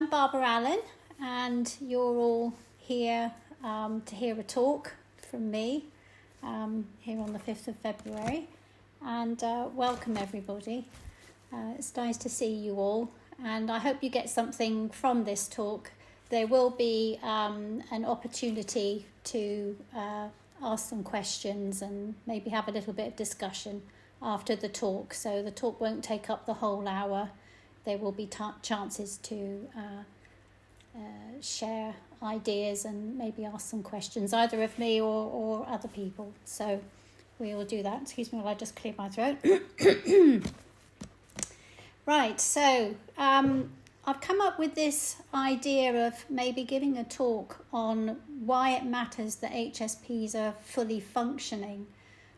Barbara Allen, and you're all here to hear a talk from me here on the 5th of February. And welcome everybody. It's nice to see you all, and I hope you get something from this talk. There will be an opportunity to ask some questions and maybe have a little bit of discussion after the talk. So the talk won't take up the whole hour. There will be chances to share ideas and maybe ask some questions, either of me or other people. So we will do that. Excuse me while I just clear my throat. Right, so I've come up with this idea of maybe giving a talk on why it matters that HSPs are fully functioning.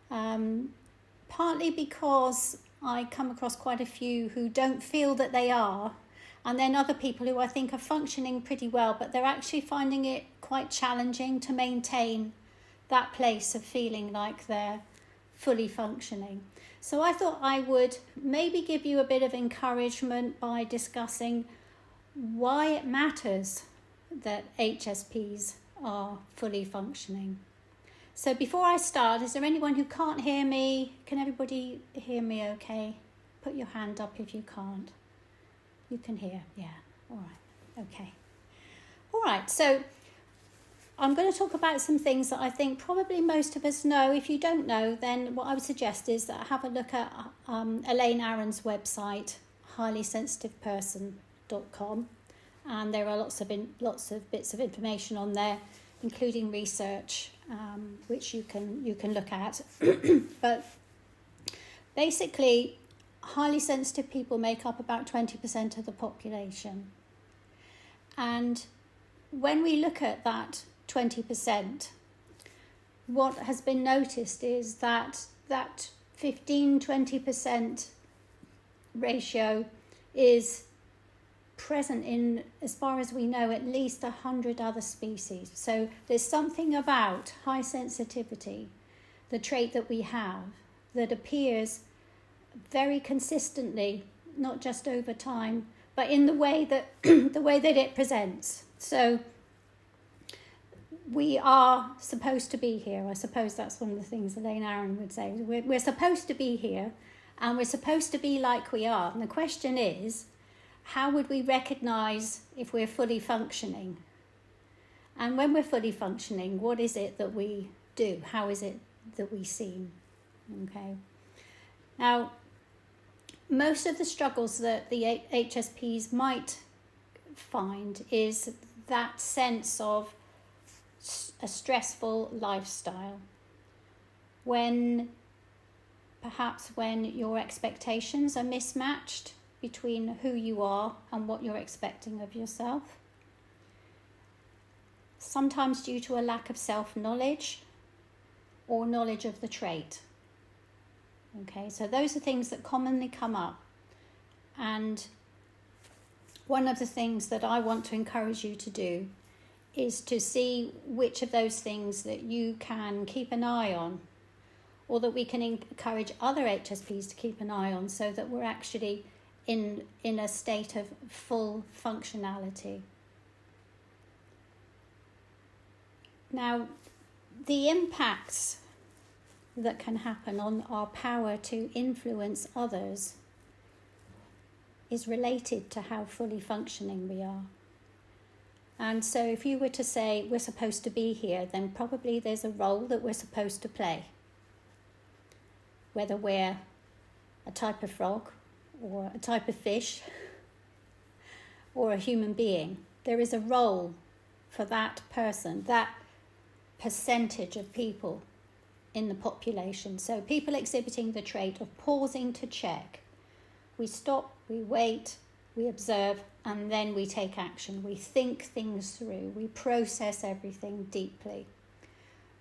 Partly because I come across quite a few who don't feel that they are, and then other people who I think are functioning pretty well, but they're actually finding it quite challenging to maintain that place of feeling like they're fully functioning. So I thought I would maybe give you a bit of encouragement by discussing why it matters that HSPs are fully functioning. So before I start, is there anyone who can't hear me? Can everybody hear me okay? Put your hand up if you can't. You can hear, yeah, all right, okay. All right, so I'm going to talk about some things that I think probably most of us know. If you don't know, then what I would suggest is that have a look at Elaine Aron's website, highlysensitiveperson.com, and there are lots of bits of information on there, including research, which you can look at. But basically, highly sensitive people make up about 20% of the population. And when we look at that 20%, what has been noticed is that 15-20% ratio is present in, as far as we know, at least 100 other species. So there's something about high sensitivity, the trait that we have, that appears very consistently, not just over time, but in the way that it presents. So we are supposed to be here. I suppose that's one of the things Elaine Aron would say. We're supposed to be here, and we're supposed to be like we are. And the question is, how would we recognize if we're fully functioning? And when we're fully functioning, what is it that we do? How is it that we seem? Okay. Now, most of the struggles that the HSPs might find is that sense of a stressful lifestyle. Perhaps when your expectations are mismatched between who you are and what you're expecting of yourself. Sometimes due to a lack of self-knowledge or knowledge of the trait. Okay, so those are things that commonly come up. And one of the things that I want to encourage you to do is to see which of those things that you can keep an eye on, or that we can encourage other HSPs to keep an eye on, so that we're actually in a state of full functionality. Now, the impacts that can happen on our power to influence others is related to how fully functioning we are. And so if you were to say we're supposed to be here, then probably there's a role that we're supposed to play. Whether we're a type of frog, or a type of fish, or a human being, there is a role for that person, that percentage of people in the population. So people exhibiting the trait of pausing to check. We stop, we wait, we observe, and then we take action. We think things through. We process everything deeply.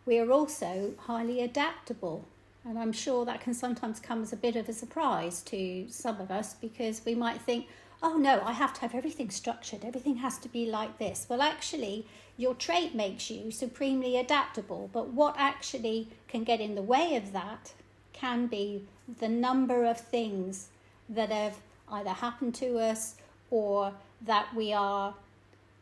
We are also highly adaptable. And I'm sure that can sometimes come as a bit of a surprise to some of us, because we might think, oh no, I have to have everything structured. Everything has to be like this. Well, actually, your trait makes you supremely adaptable. But what actually can get in the way of that can be the number of things that have either happened to us or that we are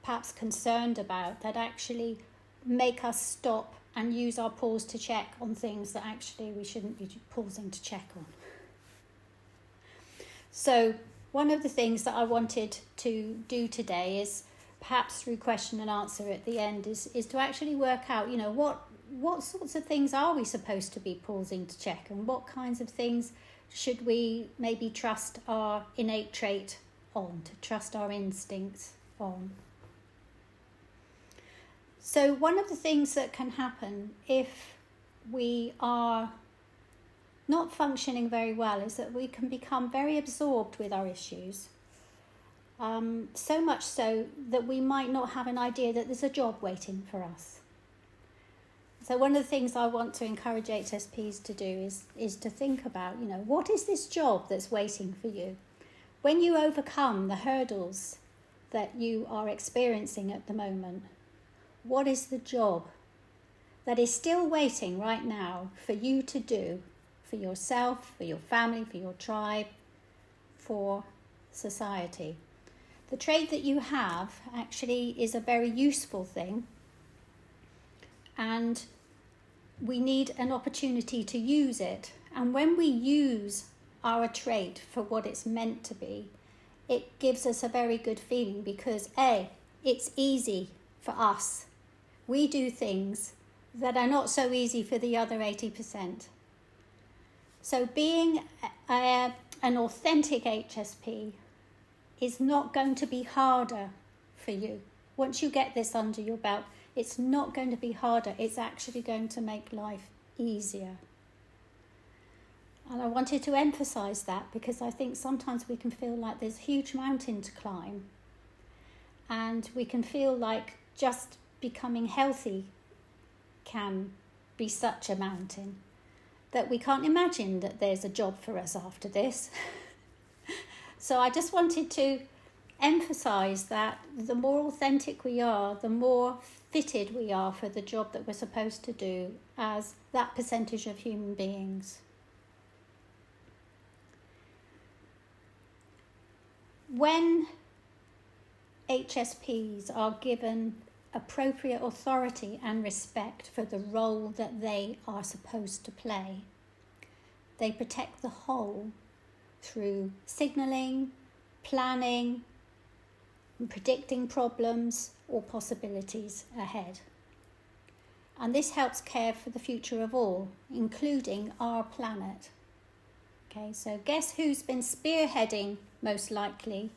perhaps concerned about that actually make us stop and use our pause to check on things that actually we shouldn't be pausing to check on. So one of the things that I wanted to do today is, perhaps through question and answer at the end, is to actually work out, what sorts of things are we supposed to be pausing to check, and what kinds of things should we maybe trust our innate trait on, to trust our instincts on. So one of the things that can happen if we are not functioning very well is that we can become very absorbed with our issues. So much so that we might not have an idea that there's a job waiting for us. So one of the things I want to encourage HSPs to do is to think about, what is this job that's waiting for you? When you overcome the hurdles that you are experiencing at the moment, what is the job that is still waiting right now for you to do, for yourself, for your family, for your tribe, for society? The trait that you have actually is a very useful thing, and we need an opportunity to use it. And when we use our trait for what it's meant to be, it gives us a very good feeling, because it's easy for us. We do things that are not so easy for the other 80%. So being an authentic HSP is not going to be harder for you. Once you get this under your belt, it's not going to be harder. It's actually going to make life easier. And I wanted to emphasize that, because I think sometimes we can feel like there's a huge mountain to climb, and we can feel like just becoming healthy can be such a mountain that we can't imagine that there's a job for us after this. So I just wanted to emphasize that the more authentic we are, the more fitted we are for the job that we're supposed to do as that percentage of human beings. When HSPs are given appropriate authority and respect for the role that they are supposed to play, they protect the whole through signalling, planning, and predicting problems or possibilities ahead. And this helps care for the future of all, including our planet. Okay, so guess who's been spearheading, most likely,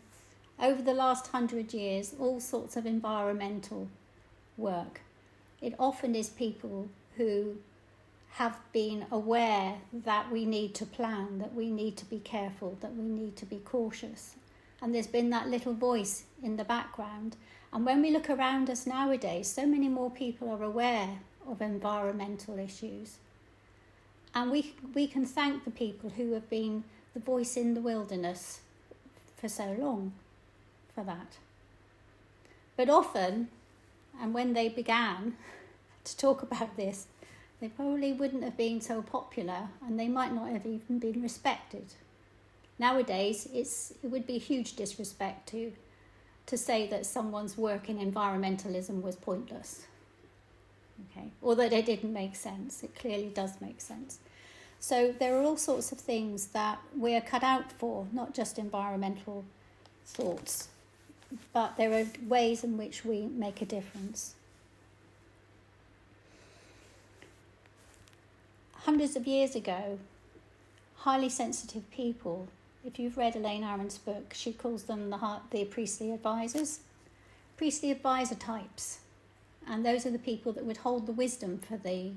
over the last 100 years, all sorts of environmental work? It often is people who have been aware that we need to plan, that we need to be careful, that we need to be cautious. And there's been that little voice in the background. And when we look around us nowadays, so many more people are aware of environmental issues. And we can thank the people who have been the voice in the wilderness for so long for that. But often, and when they began to talk about this, they probably wouldn't have been so popular, and they might not have even been respected. Nowadays, it would be a huge disrespect to say that someone's work in environmentalism was pointless. Okay, or that it didn't make sense. It clearly does make sense. So there are all sorts of things that we're cut out for, not just environmental thoughts, but there are ways in which we make a difference. Hundreds of years ago, highly sensitive people, if you've read Elaine Aron's book, she calls them the priestly advisors, priestly advisor types. And those are the people that would hold the wisdom for the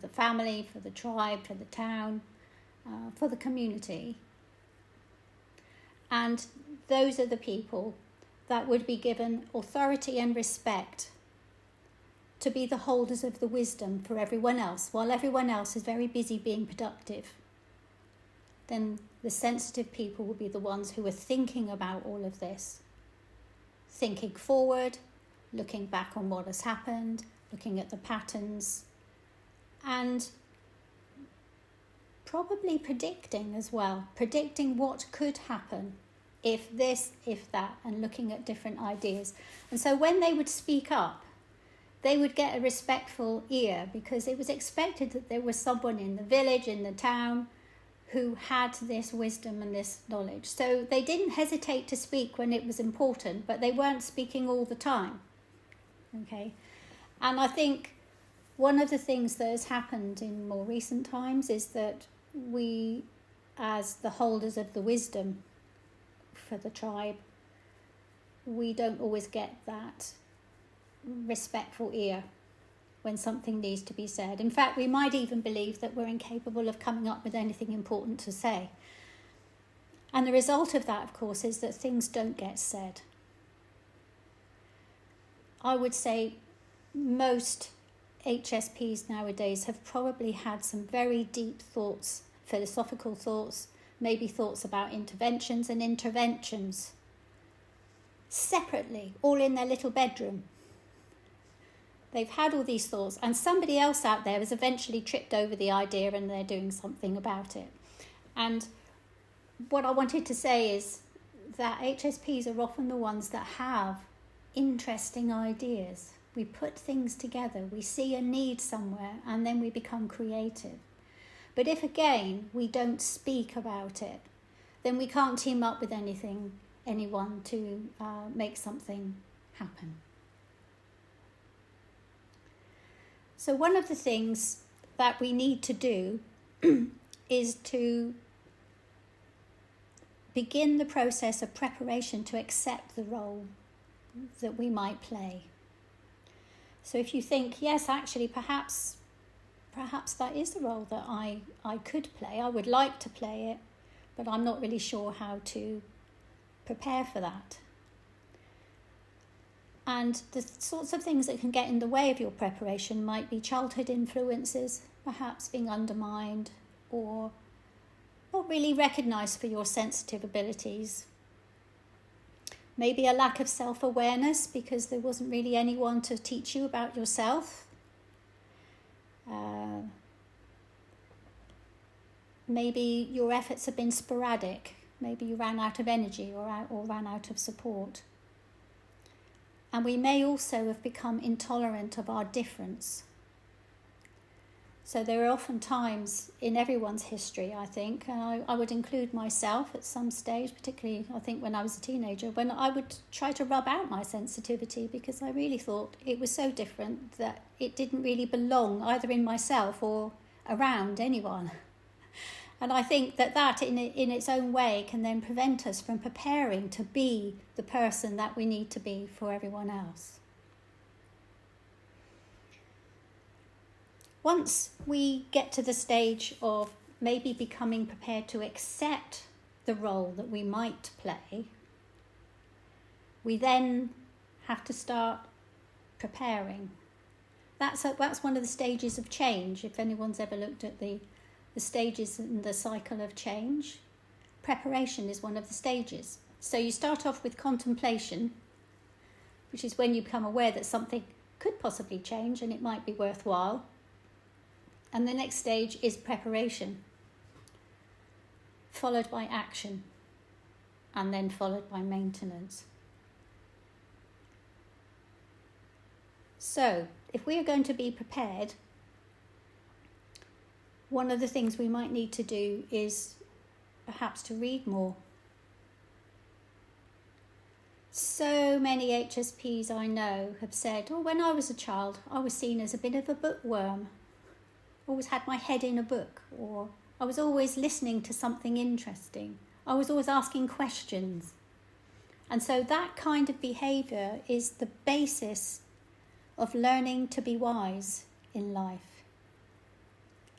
family, for the tribe, for the town, for the community. And those are the people that would be given authority and respect to be the holders of the wisdom for everyone else, while everyone else is very busy being productive. Then the sensitive people will be the ones who are thinking about all of this, thinking forward, looking back on what has happened, looking at the patterns, and probably predicting as well, predicting what could happen if this, if that, and looking at different ideas. And so when they would speak up, they would get a respectful ear, because it was expected that there was someone in the village, in the town, who had this wisdom and this knowledge. So they didn't hesitate to speak when it was important, but they weren't speaking all the time. Okay? And I think one of the things that has happened in more recent times is that we, as the holders of the wisdom for the tribe, we don't always get that respectful ear when something needs to be said. In fact, we might even believe that we're incapable of coming up with anything important to say. And the result of that, of course, is that things don't get said. I would say most HSPs nowadays have probably had some very deep thoughts, philosophical thoughts, maybe thoughts about interventions and interventions, separately, all in their little bedroom. They've had all these thoughts, and somebody else out there has eventually tripped over the idea and they're doing something about it. And what I wanted to say is that HSPs are often the ones that have interesting ideas. We put things together, we see a need somewhere, and then we become creative. But if, again, we don't speak about it, then we can't team up with anyone to make something happen. So one of the things that we need to do is to begin the process of preparation to accept the role that we might play. So if you think, yes, actually, perhaps that is the role that I could play, I would like to play it, but I'm not really sure how to prepare for that. And the sorts of things that can get in the way of your preparation might be childhood influences, perhaps being undermined or not really recognised for your sensitive abilities. Maybe a lack of self-awareness because there wasn't really anyone to teach you about yourself. Maybe your efforts have been sporadic. Maybe you ran out of energy or ran out of support. And we may also have become intolerant of our difference. So there are often times in everyone's history, I think, and I would include myself at some stage, particularly I think when I was a teenager, when I would try to rub out my sensitivity because I really thought it was so different that it didn't really belong either in myself or around anyone. And I think that in its own way can then prevent us from preparing to be the person that we need to be for everyone else. Once we get to the stage of maybe becoming prepared to accept the role that we might play, we then have to start preparing. That's one of the stages of change. If anyone's ever looked at the stages in the cycle of change, preparation is one of the stages. So you start off with contemplation, which is when you become aware that something could possibly change and it might be worthwhile. And the next stage is preparation, followed by action, and then followed by maintenance. So, if we are going to be prepared, one of the things we might need to do is perhaps to read more. So many HSPs I know have said, when I was a child, I was seen as a bit of a bookworm. Always had my head in a book, or I was always listening to something interesting. I was always asking questions. And so that kind of behaviour is the basis of learning to be wise in life.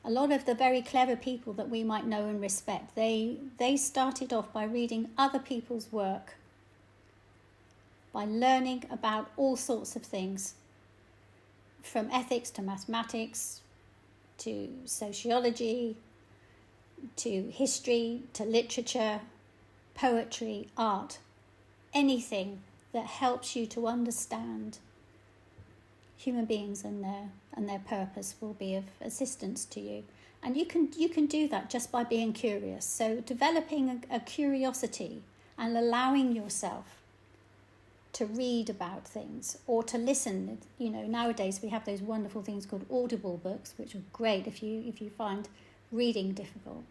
A lot of the very clever people that we might know and respect, they started off by reading other people's work, by learning about all sorts of things, from ethics to mathematics, to sociology, to history, to literature, poetry, art, anything that helps you to understand human beings and their purpose will be of assistance to you. And you can do that just by being curious. So developing a curiosity and allowing yourself to read about things or to listen. Nowadays we have those wonderful things called audible books, which are great if you find reading difficult.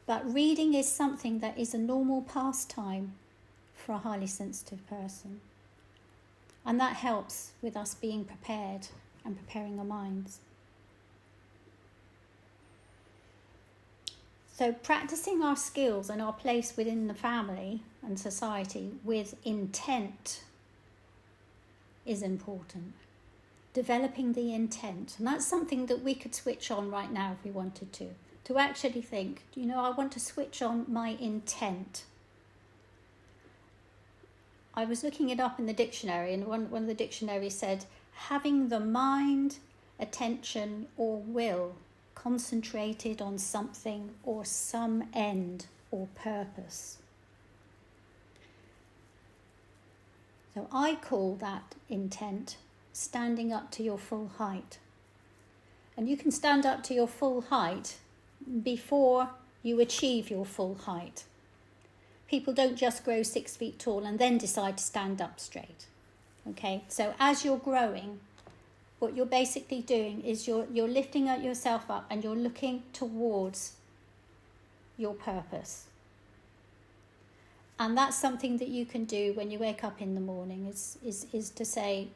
But reading is something that is a normal pastime for a highly sensitive person. And that helps with us being prepared and preparing our minds. So practicing our skills and our place within the family and society with intent is important. Developing the intent. And that's something that we could switch on right now if we wanted to actually think, I want to switch on my intent. I was looking it up in the dictionary, and one of the dictionaries said, having the mind, attention, or will concentrated on something or some end or purpose. So I call that intent standing up to your full height. And you can stand up to your full height before you achieve your full height. People don't just grow 6 feet tall and then decide to stand up straight. Okay, so as you're growing, what you're basically doing is you're lifting yourself up and you're looking towards your purpose. And that's something that you can do when you wake up in the morning, is to say,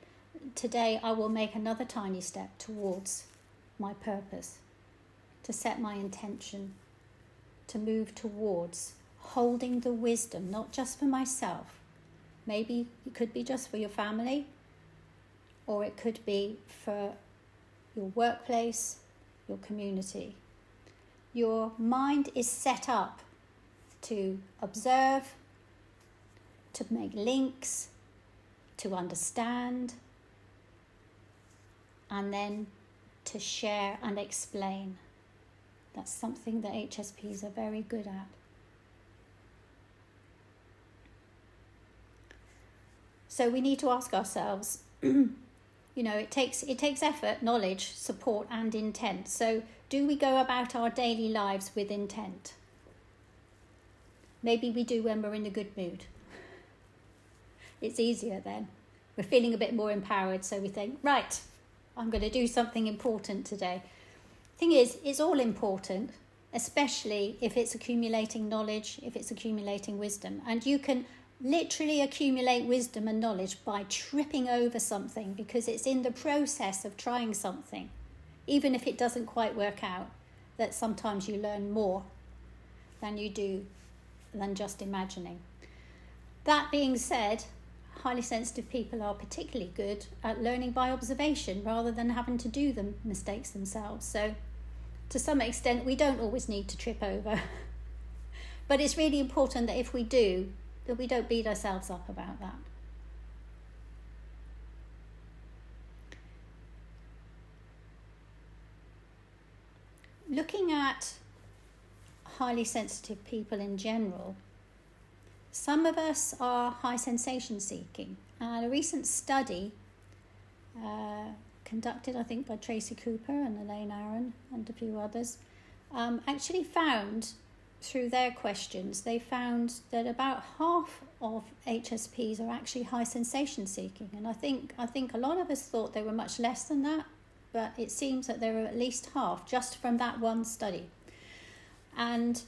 today I will make another tiny step towards my purpose, to set my intention, to move towards holding the wisdom, not just for myself. Maybe it could be just for your family, or it could be for your workplace, your community. Your mind is set up to observe, to make links, to understand, and then to share and explain. That's something that HSPs are very good at. So we need to ask ourselves, it takes effort, knowledge, support, and intent. So do we go about our daily lives with intent? Maybe we do when we're in a good mood. It's easier then. We're feeling a bit more empowered, so we think, right, I'm going to do something important today. Thing is, it's all important, especially if it's accumulating knowledge, if it's accumulating wisdom. And you can literally accumulate wisdom and knowledge by tripping over something, because it's in the process of trying something, even if it doesn't quite work out, that sometimes you learn more than you do than just imagining. That being said, highly sensitive people are particularly good at learning by observation rather than having to do the mistakes themselves. So to some extent, we don't always need to trip over. But it's really important that if we do, that we don't beat ourselves up about that. Looking at highly sensitive people in general, some of us are high sensation seeking. And a recent study conducted, I think, by Tracy Cooper and Elaine Aron and a few others, actually found, through their questions, they found that about half of HSPs are actually high sensation seeking. And I think a lot of us thought they were much less than that, but it seems that there were at least half just from that one study. And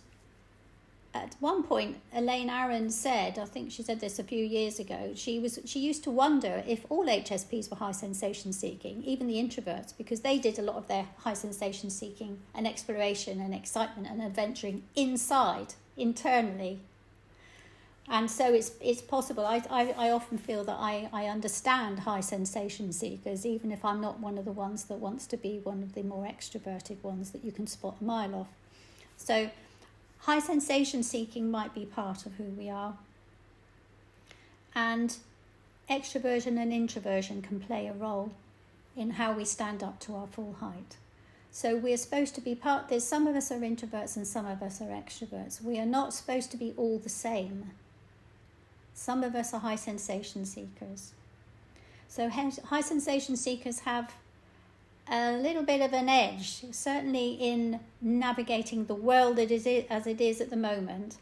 at one point, Elaine Aron said, I think she said this a few years ago, she used to wonder if all HSPs were high sensation seeking, even the introverts, because they did a lot of their high sensation seeking and exploration and excitement and adventuring internally. And so it's possible. I often feel that I understand high sensation seekers, even if I'm not one of the ones that wants to be one of the more extroverted ones that you can spot a mile off. So high sensation seeking might be part of who we are. And extroversion and introversion can play a role in how we stand up to our full height. So we're supposed to be there's some of us are introverts and some of us are extroverts. We are not supposed to be all the same. Some of us are high sensation seekers. So high sensation seekers have a little bit of an edge, certainly in navigating the world as it is at the moment.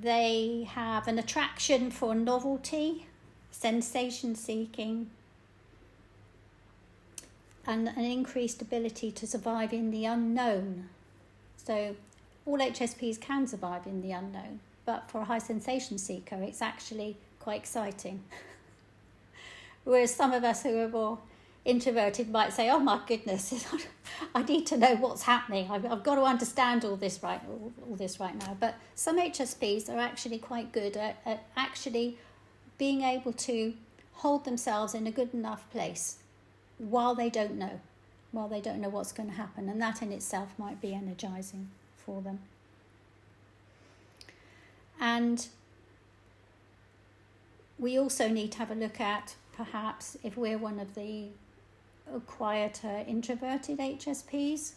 They have an attraction for novelty, sensation seeking, and an increased ability to survive in the unknown. So all HSPs can survive in the unknown, but for a high sensation seeker, it's actually quite exciting. Whereas some of us who are more introverted might say, oh my goodness, I need to know what's happening. I've got to understand all this right now. But some HSPs are actually quite good at actually being able to hold themselves in a good enough place while they don't know what's going to happen. And that in itself might be energizing for them. And we also need to have a look at, perhaps, if we're one of the quieter introverted HSPs,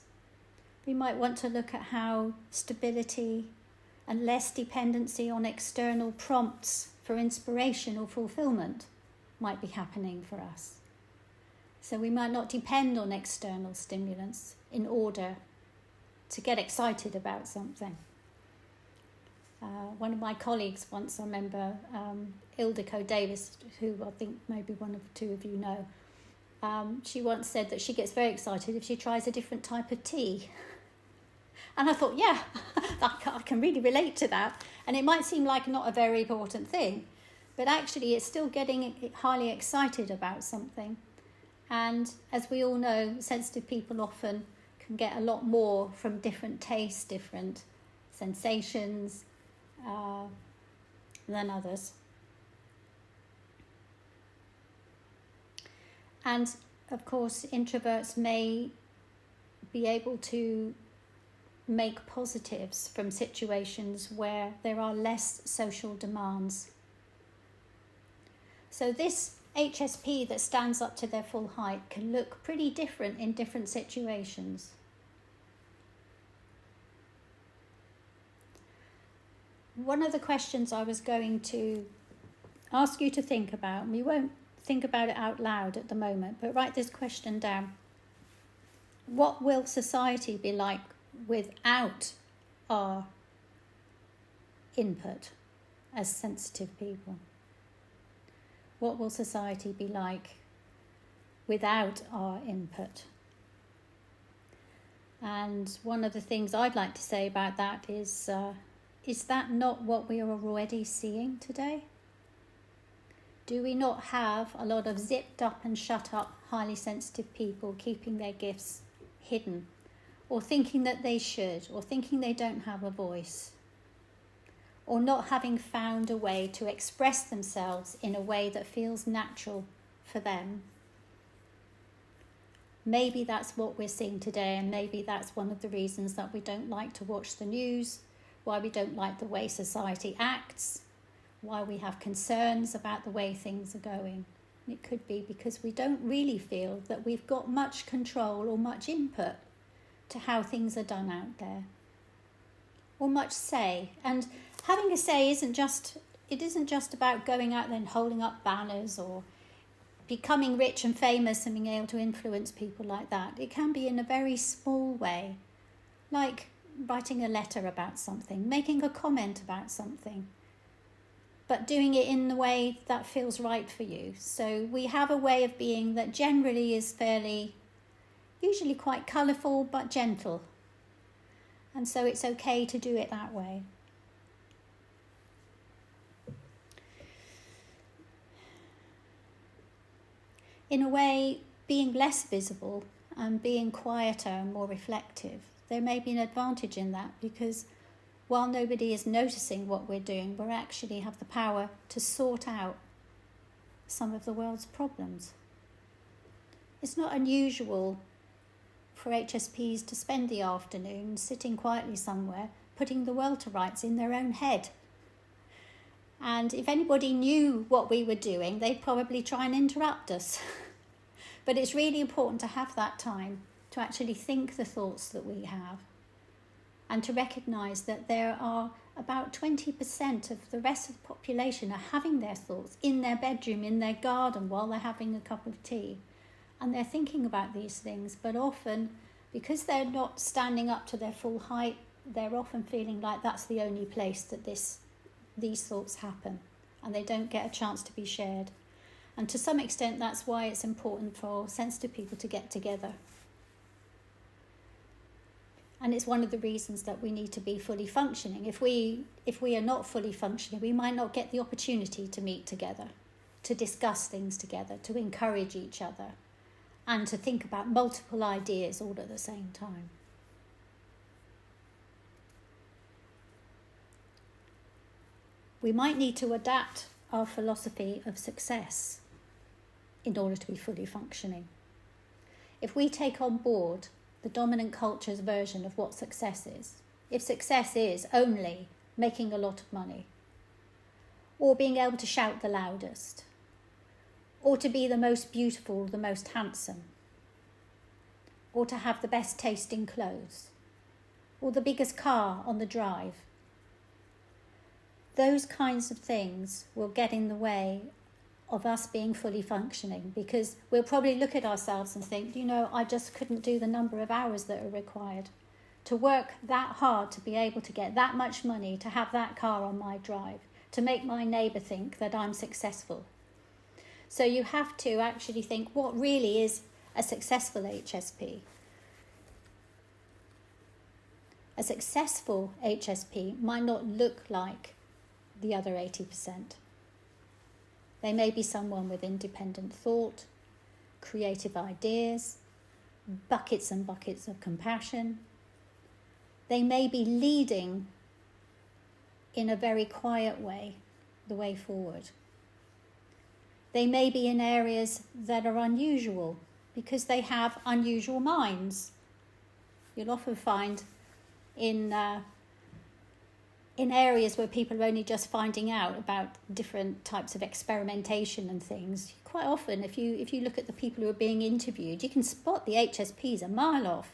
we might want to look at how stability and less dependency on external prompts for inspiration or fulfillment might be happening for us. So we might not depend on external stimulants in order to get excited about something. One of my colleagues once, I remember, Ildiko Davis, who I think maybe one of the two of you know, she once said that she gets very excited if she tries a different type of tea. And I thought, yeah, I can really relate to that. And it might seem like not a very important thing, but actually it's still getting highly excited about something. And as we all know, sensitive people often can get a lot more from different tastes, different sensations than others. And of course, introverts may be able to make positives from situations where there are less social demands. So this HSP that stands up to their full height can look pretty different in different situations. One of the questions I was going to ask you to think about, and we won't think about it out loud at the moment, but write this question down. What will society be like without our input as sensitive people? What will society be like without our input? And one of the things I'd like to say about that is that not what we are already seeing today? Do we not have a lot of zipped up and shut up, highly sensitive people keeping their gifts hidden, or thinking that they should, or thinking they don't have a voice, or not having found a way to express themselves in a way that feels natural for them? Maybe that's what we're seeing today, and maybe that's one of the reasons that we don't like to watch the news, why we don't like the way society acts, why we have concerns about the way things are going. It could be because we don't really feel that we've got much control or much input to how things are done out there, or much say. And having a say isn't just about going out there and holding up banners or becoming rich and famous and being able to influence people like that. It can be in a very small way, like writing a letter about something, making a comment about something, but doing it in the way that feels right for you. So we have a way of being that generally is usually quite colourful but gentle. And so it's okay to do it that way. In a way, being less visible and being quieter and more reflective, there may be an advantage in that, because while nobody is noticing what we're doing, we actually have the power to sort out some of the world's problems. It's not unusual for HSPs to spend the afternoon sitting quietly somewhere, putting the world to rights in their own head. And if anybody knew what we were doing, they'd probably try and interrupt us. But it's really important to have that time to actually think the thoughts that we have, and to recognise that there are about 20% of the rest of the population are having their thoughts in their bedroom, in their garden, while they're having a cup of tea. And they're thinking about these things, but often, because they're not standing up to their full height, they're often feeling like that's the only place that this these thoughts happen and they don't get a chance to be shared. And to some extent, that's why it's important for sensitive people to get together. And it's one of the reasons that we need to be fully functioning. If we are not fully functioning, we might not get the opportunity to meet together, to discuss things together, to encourage each other, and to think about multiple ideas all at the same time. We might need to adapt our philosophy of success in order to be fully functioning. If we take on board the dominant culture's version of what success is, if success is only making a lot of money, or being able to shout the loudest, or to be the most beautiful, the most handsome, or to have the best tasting clothes, or the biggest car on the drive, those kinds of things will get in the way of us being fully functioning, because we'll probably look at ourselves and think, I just couldn't do the number of hours that are required to work that hard to be able to get that much money, to have that car on my drive, to make my neighbour think that I'm successful. So you have to actually think, what really is a successful HSP? A successful HSP might not look like the other 80%. They may be someone with independent thought, creative ideas, buckets and buckets of compassion. They may be leading in a very quiet way, the way forward. They may be in areas that are unusual because they have unusual minds. You'll often find in areas where people are only just finding out about different types of experimentation and things, quite often if you look at the people who are being interviewed, you can spot the HSPs a mile off.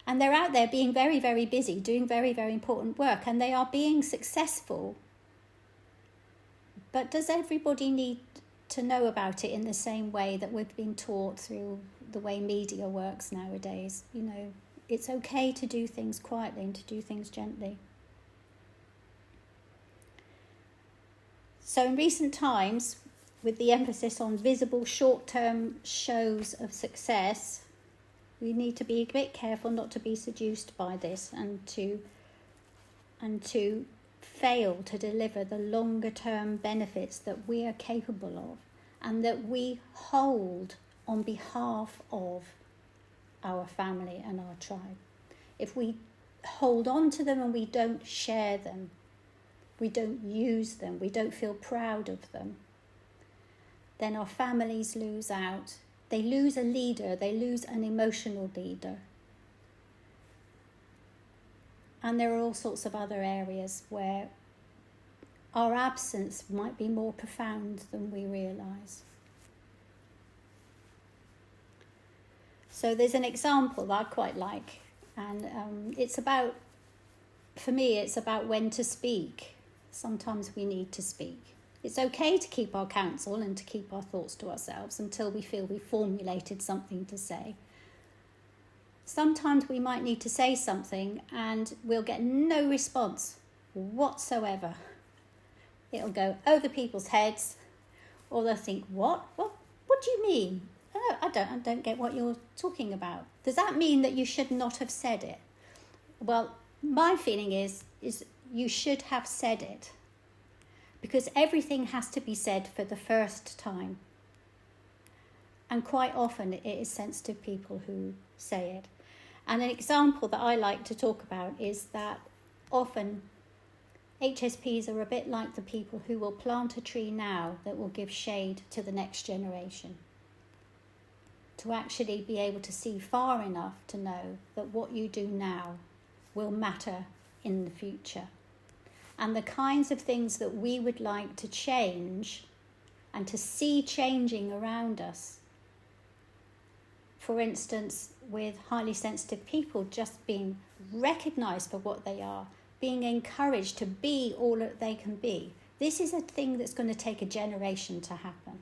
And they're out there being very, very busy, doing very, very important work, and they are being successful. But does everybody need to know about it in the same way that we've been taught through the way media works nowadays? It's okay to do things quietly and to do things gently. So in recent times, with the emphasis on visible short-term shows of success, we need to be a bit careful not to be seduced by this and to fail to deliver the longer-term benefits that we are capable of and that we hold on behalf of our family and our tribe. If we hold on to them and we don't share them, we don't use them, we don't feel proud of them, then our families lose out. They lose a leader, they lose an emotional leader. And there are all sorts of other areas where our absence might be more profound than we realise. So there's an example that I quite like, and it's about when to speak. Sometimes we need to speak. It's okay to keep our counsel and to keep our thoughts to ourselves until we feel we've formulated something to say. Sometimes we might need to say something and we'll get no response whatsoever. It'll go over people's heads, or they'll think, what do you mean? I don't get what you're talking about. Does that mean that you should not have said it? Well, my feeling is you should have said it, because everything has to be said for the first time. And quite often it is sensitive people who say it. And an example that I like to talk about is that often HSPs are a bit like the people who will plant a tree now that will give shade to the next generation. To actually be able to see far enough to know that what you do now will matter in the future. And the kinds of things that we would like to change and to see changing around us. For instance, with highly sensitive people just being recognised for what they are, being encouraged to be all that they can be. This is a thing that's going to take a generation to happen.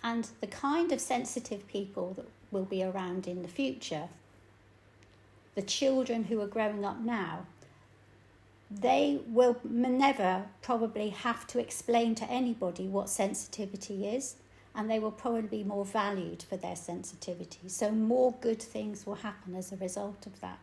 And the kind of sensitive people that will be around in the future the children who are growing up now, they will never probably have to explain to anybody what sensitivity is, and they will probably be more valued for their sensitivity. So more good things will happen as a result of that.